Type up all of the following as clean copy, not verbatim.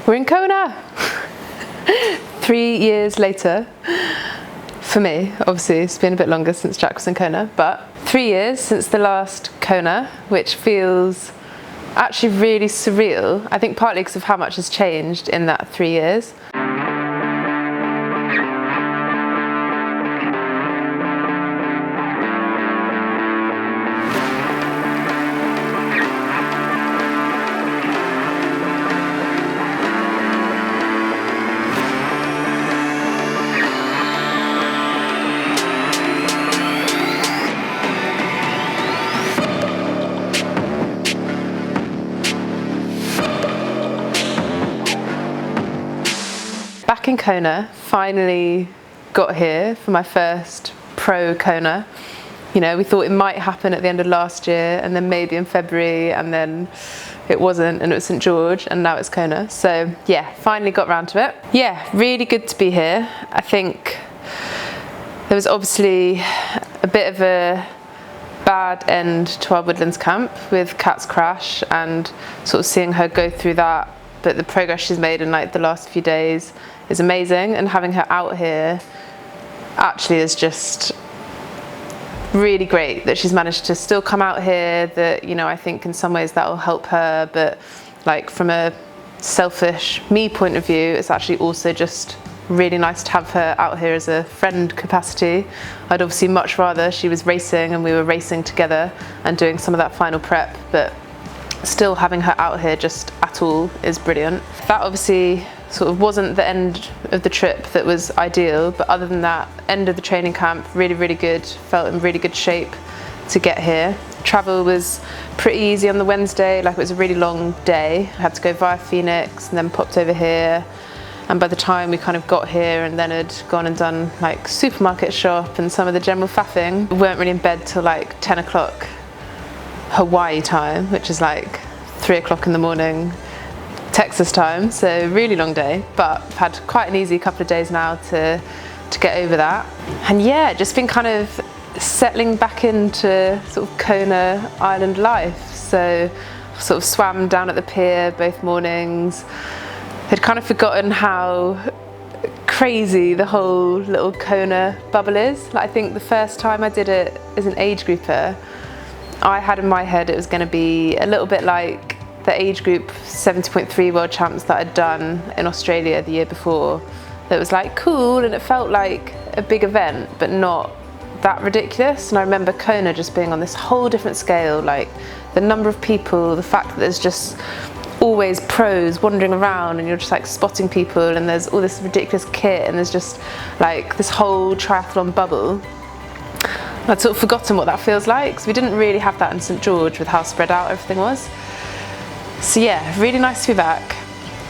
We're in Kona! 3 years later, for me, obviously it's been a bit longer since Jack was in Kona, but 3 years since the last Kona, which feels actually really surreal. I think partly because of how much has changed in that 3 years. Back in Kona, finally got here for my first pro Kona. You know, we thought it might happen at the end of last year and then maybe in February, and then it wasn't, and it was St. George, and now it's Kona. So yeah, finally got round to it. Yeah, really good to be here. I think there was obviously a bit of a bad end to our Woodlands camp with Kat's crash and sort of seeing her go through that, but the progress she's made in like the last few days is amazing, and having her out here actually is just really great that she's managed to still come out here. That, you know, I think in some ways that'll help her, but like from a selfish me point of view, it's actually also just really nice to have her out here as a friend capacity. I'd obviously much rather she was racing and we were racing together and doing some of that final prep, but still having her out here just at all is brilliant. That obviously sort of wasn't the end of the trip that was ideal, but other than that, end of the training camp, really, really good. Felt in really good shape to get here. Travel was pretty easy on the Wednesday, like it was a really long day. I had to go via Phoenix and then popped over here. And by the time we kind of got here and then had gone and done like supermarket shop and some of the general faffing, we weren't really in bed till like 10 o'clock Hawaii time, which is like 3 o'clock in the morning Texas time, so really long day, but I've had quite an easy couple of days now to get over that. And yeah, just been kind of settling back into sort of Kona island life. So sort of swam down at the pier both mornings. Had kind of forgotten how crazy the whole little Kona bubble is. Like, I think the first time I did it as an age grouper, I had in my head it was going to be a little bit like the age group 70.3 world champs that I'd done in Australia the year before. That was like cool and it felt like a big event, but not that ridiculous. And I remember Kona just being on this whole different scale, like the number of people, the fact that there's just always pros wandering around and you're just like spotting people, and there's all this ridiculous kit, and there's just like this whole triathlon bubble. I'd sort of forgotten what that feels like, because we didn't really have that in St. George with how spread out everything was. So yeah, really nice to be back.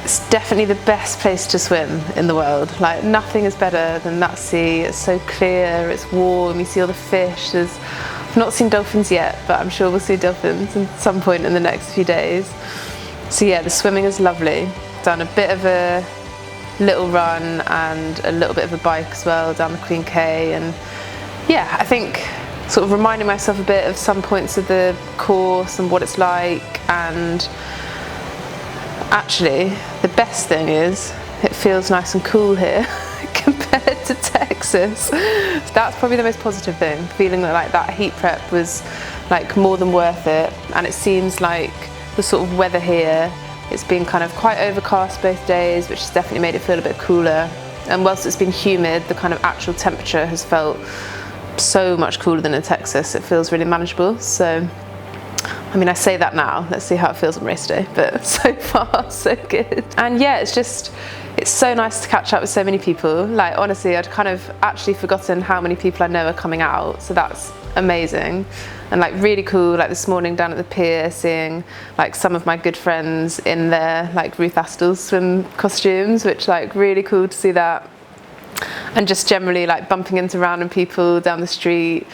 It's definitely the best place to swim in the world. Like, nothing is better than that sea. It's so clear, it's warm, you see all the fish. I've not seen dolphins yet, but I'm sure we'll see dolphins at some point in the next few days. So yeah, the swimming is lovely. Done a bit of a little run and a little bit of a bike as well down the Queen K, and yeah, I think sort of reminding myself a bit of some points of the course and what it's like. And actually the best thing is it feels nice and cool here compared to Texas. So that's probably the most positive thing, feeling that like that heat prep was like more than worth it. And it seems like the sort of weather here, it's been kind of quite overcast both days, which has definitely made it feel a bit cooler. And whilst it's been humid, the kind of actual temperature has felt so much cooler than in Texas. It feels really manageable. So I mean, I say that now, let's see how it feels on race day, but so far so good. And yeah, it's so nice to catch up with so many people. Like, honestly, I'd kind of actually forgotten how many people I know are coming out, so that's amazing. And like really cool, like this morning down at the pier, seeing like some of my good friends in their like Ruth Astle swim costumes, which like really cool to see that. And just generally like bumping into random people down the street.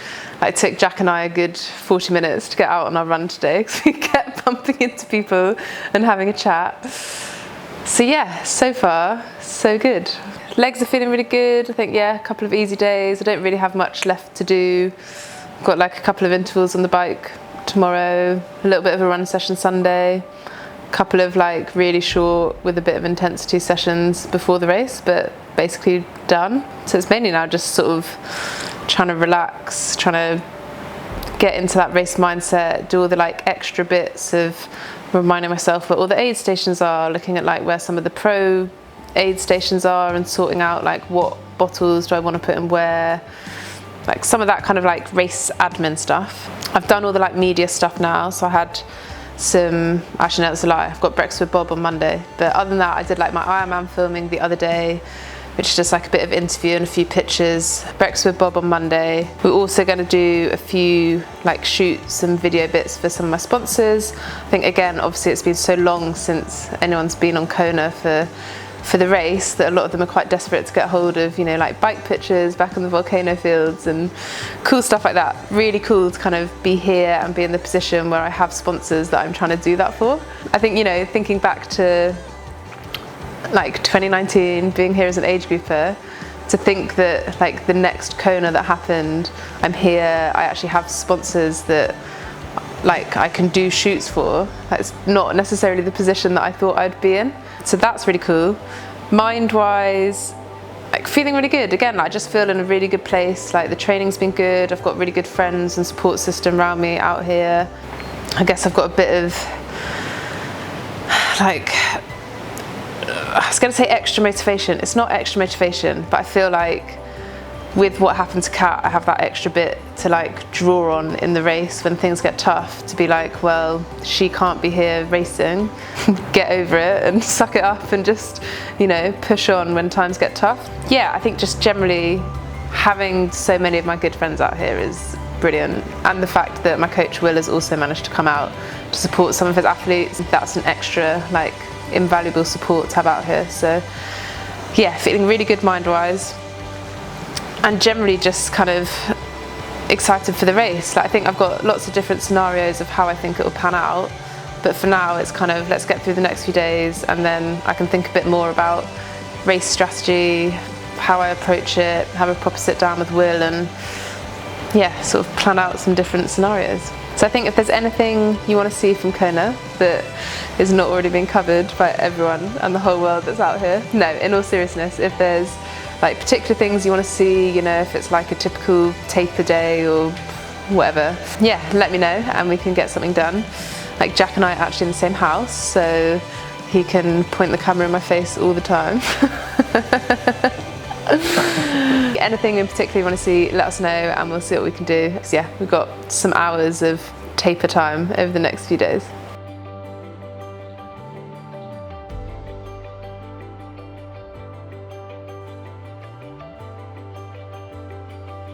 It took Jack and I a good 40 minutes to get out on our run today, because we kept bumping into people and having a chat. So yeah, so far so good. Legs are feeling really good. I think, yeah, a couple of easy days. I don't really have much left to do. I've got like a couple of intervals on the bike tomorrow, a little bit of a run session Sunday, couple of like really short with a bit of intensity sessions before the race, but basically done. So it's mainly now just sort of trying to relax, trying to get into that race mindset, do all the like extra bits of reminding myself where all the aid stations are, looking at like where some of the pro aid stations are and sorting out like what bottles do I want to put in where, like some of that kind of like race admin stuff. I've done all the like media stuff now, so I had some, actually no, that's a lie, I've got breakfast with Bob on Monday, but other than that I did like my Ironman filming the other day, which is just like a bit of interview and a few pictures. Breakfast with Bob on Monday. We're also going to do a few like shoots and video bits for some of my sponsors. I think again, obviously it's been so long since anyone's been on Kona for the race that a lot of them are quite desperate to get hold of, you know, like bike pictures back on the volcano fields and cool stuff like that. Really cool to kind of be here and be in the position where I have sponsors that I'm trying to do that for. I think, you know, thinking back to like 2019, being here as an age grouper, to think that like the next Kona that happened, I'm here, I actually have sponsors that like I can do shoots for. That's not necessarily the position that I thought I'd be in. So that's really cool. Mind-wise, like feeling really good. Again, I just feel in a really good place. Like the training's been good. I've got really good friends and support system around me out here. I guess I've got a bit of like, I was going to say extra motivation. It's not extra motivation, but I feel like with what happened to Kat, I have that extra bit to like draw on in the race when things get tough, to be like, well, she can't be here racing, get over it and suck it up and just, you know, push on when times get tough. Yeah, I think just generally having so many of my good friends out here is brilliant. And the fact that my coach Will has also managed to come out to support some of his athletes, that's an extra like invaluable support to have out here. So yeah, feeling really good mind-wise. And generally just kind of excited for the race. Like I think I've got lots of different scenarios of how I think it will pan out, but for now it's kind of let's get through the next few days and then I can think a bit more about race strategy, how I approach it, have a proper sit down with Will and yeah, sort of plan out some different scenarios. So I think if there's anything you want to see from Kona that is not already being covered by everyone and the whole world that's out here, no, in all seriousness, if there's like particular things you want to see, you know, if it's like a typical taper day or whatever, yeah, let me know and we can get something done. Like Jack and I are actually in the same house, so he can point the camera in my face all the time. Anything in particular you want to see, let us know and we'll see what we can do. So yeah, we've got some hours of taper time over the next few days.